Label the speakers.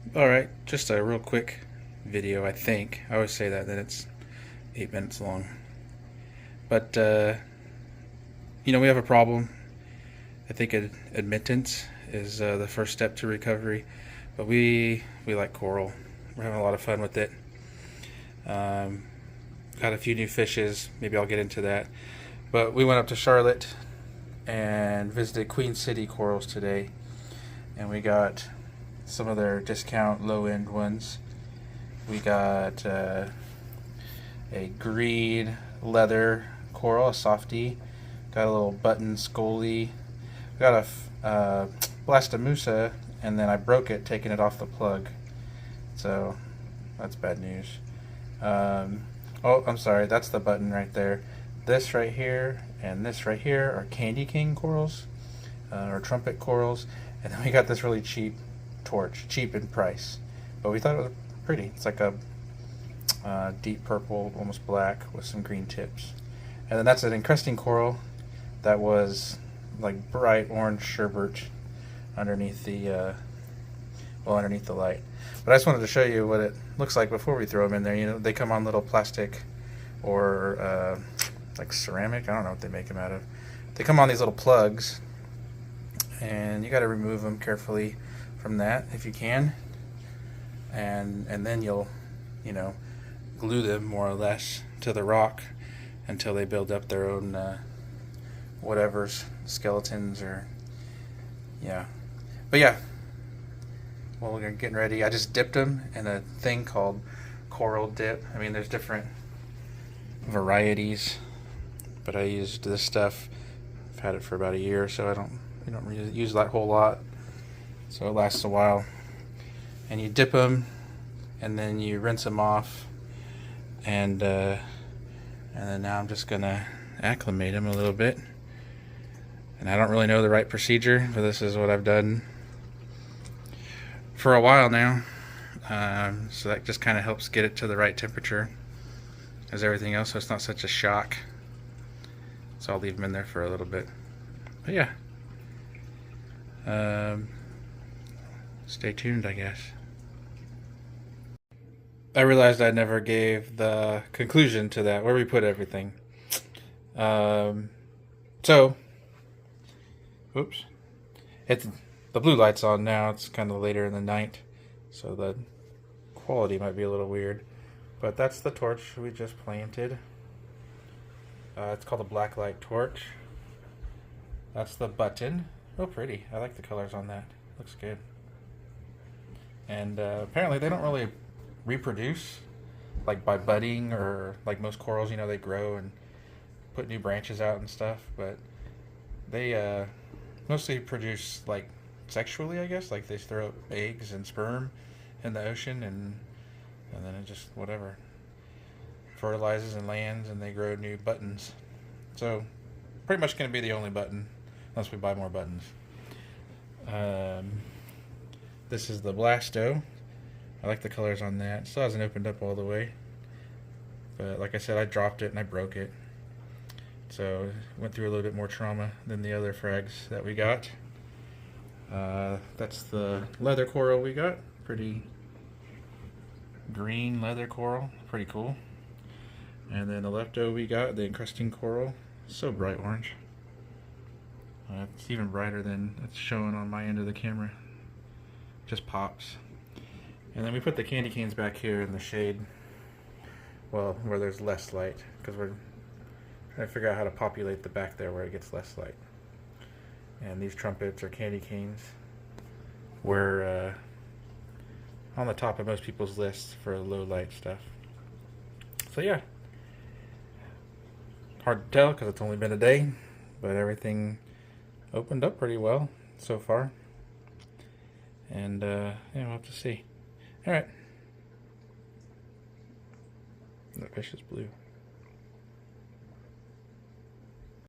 Speaker 1: Alright, just a real quick video, I think. I always say that, then it's 8 minutes long. But, we have a problem. I think admittance is the first step to recovery. But we like coral. We're having a lot of fun with it. Got a few new fishes. Maybe I'll get into that. But we went up to Charlotte and visited Queen City Corals today. And we got some of their discount low-end ones. We got a green leather coral, a softie. Got a little button scully. Got a blastomusa, and then I broke it taking it off the plug. So that's bad news. Oh, I'm sorry, that's the button right there. This right here and this right here are candy cane corals, or trumpet corals. And then we got this really cheap torch, cheap in price, but we thought it was pretty. It's like a deep purple, almost black, with some green tips. And then that's an encrusting coral that was like bright orange sherbet underneath the underneath the light. But I just wanted to show you what it looks like before we throw them in there. You know, they come on little plastic or like ceramic. I don't know what they make them out of. They come on these little plugs, and you got to remove them carefully from that if you can, and then you'll glue them more or less to the rock until they build up their own whatever's skeletons, or but well, we're getting ready. I just dipped them in a thing called coral dip. I mean, there's different varieties, but I used this stuff. I've had it for about a year, so we don't really use that whole lot, so it lasts a while. And you dip them, and then you rinse them off, and then now I'm just gonna acclimate them a little bit. And I don't really know the right procedure, but this is what I've done for a while now. So that just kind of helps get it to the right temperature as everything else, so it's not such a shock. So I'll leave them in there for a little bit. But yeah. Stay tuned, I guess. I realized I never gave the conclusion to that, where we put everything. So, oops, it's the blue light's on now. It's kind of later in the night, so the quality might be a little weird. But that's the torch we just planted. It's called a black light torch. That's the button. Oh, pretty. I like the colors on that. Looks good. And apparently they don't really reproduce like by budding, or like most corals, they grow and put new branches out and stuff, but they mostly produce like sexually, I guess. Like they throw up eggs and sperm in the ocean, and then it just whatever fertilizes and lands, and they grow new buttons. So pretty much going to be the only button unless we buy more buttons. This is the Blasto. I like the colors on that. Still hasn't opened up all the way, but like I said, I dropped it and I broke it, so went through a little bit more trauma than the other frags that we got. That's the leather coral we got. Pretty green leather coral, pretty cool. And then the lepto we got, the encrusting coral, so bright orange. It's even brighter than it's showing on my end of the camera. Just pops. And then we put the candy canes back here in the shade, well, where there's less light, because we're trying to figure out how to populate the back there where it gets less light. And these trumpets or candy canes were on the top of most people's lists for low light stuff. So yeah, hard to tell because it's only been a day, but everything opened up pretty well so far. And yeah, we'll have to see. All right. The fish is blue.